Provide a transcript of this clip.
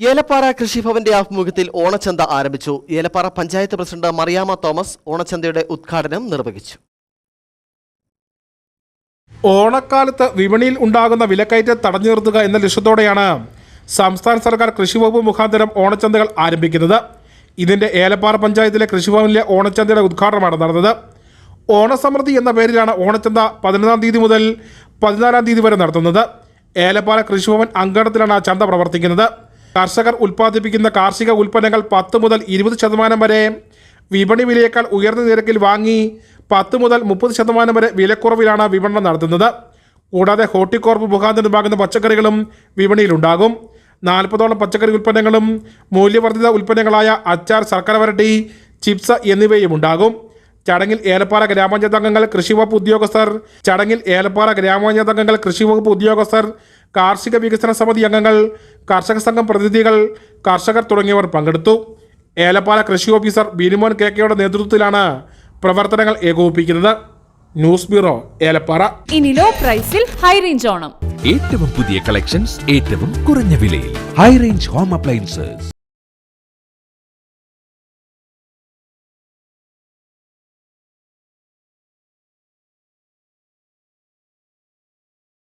ഏലപ്പാറ കൃഷിഭവന്റെ ആഭിമുഖ്യത്തിൽ ഓണച്ചന്ത ആരംഭിച്ചു. Elappara panchayat president Mariyamma Thomas ഓണച്ചന്തയുടെ ഉദ്ഘാടനം നിർവഹിച്ചു. ഓണക്കാലത്ത് വിപണിയിൽ ഉണ്ടാകുന്ന വിലക്കയറ്റം തടഞ്ഞു നിർത്തുക എന്ന ലക്ഷ്യത്തോടെയാണ് സംസ്ഥാന സർക്കാർ കൃഷിവകുപ്പ് മുഖാന്തരം ഓണച്ചന്തകൾ ആരംഭിക്കുന്നത്. ഇതിന്റെ ഏലപ്പാറ പഞ്ചായത്തിലെ കൃഷിഭവനിലെ ഓണച്ചന്തയുടെ ഉദ്ഘാടനമാണ് നടന്നത്. ഓണസമൃദ്ധി എന്ന പേരിലാണ് ഓണച്ചന്ത 11-ാം തീയതി മുതൽ 14-ാം തീയതി വരെ നടത്തുന്നത്. ഏലപ്പാറ കൃഷിഭവൻ അങ്കണത്തിലാണ് ചന്ത പ്രവർത്തിക്കുന്നത്. കർഷകർ ഉൽപ്പാദിപ്പിക്കുന്ന കാർഷിക ഉൽപ്പന്നങ്ങൾ 10 മുതൽ 20% വരെ വിപണി വിലയേക്കാൾ ഉയർന്ന നിരക്കിൽ വാങ്ങി 10 മുതൽ 30% വരെ വിലക്കുറവിലാണ് വിപണനം നടത്തുന്നത്. കൂടാതെ ഹോർട്ടികോർപ്പ് മുഖാന്തരം വാങ്ങുന്ന പച്ചക്കറികളും വിപണിയിലുണ്ടാകും. 40ഓളം പച്ചക്കറി ഉൽപ്പന്നങ്ങളും മൂല്യവർദ്ധിത ഉൽപ്പന്നങ്ങളായ അച്ചാർ, ശർക്കര വരട്ടി, ചിപ്സ് എന്നിവയും ഉണ്ടാകും. ചടങ്ങിൽ ഏലപ്പാറ ഗ്രാമപഞ്ചായത്ത് അംഗങ്ങൾ, കൃഷിവകുപ്പ് ഉദ്യോഗസ്ഥർ, കാർഷിക വികസന സമിതി അംഗങ്ങൾ, കർഷക സംഘം പ്രതിനിധികൾ, കർഷകർ തുടങ്ങിയവർ പങ്കെടുത്തു. ഏലപ്പാറ കൃഷി ഓഫീസർ ബിനിമോൻ കെയുടെ നേതൃത്വത്തിലാണ് പ്രവർത്തനങ്ങൾ ഏകോപിപ്പിക്കുന്നത്. News bureau, Elappara. ഇനി ലോ പ്രൈസിൽ ഹൈ റേഞ്ച് ഓണം. ഏറ്റവും പുതിയ കളക്ഷൻസ് ഏറ്റവും കുറഞ്ഞ വിലയിൽ. High range home appliances.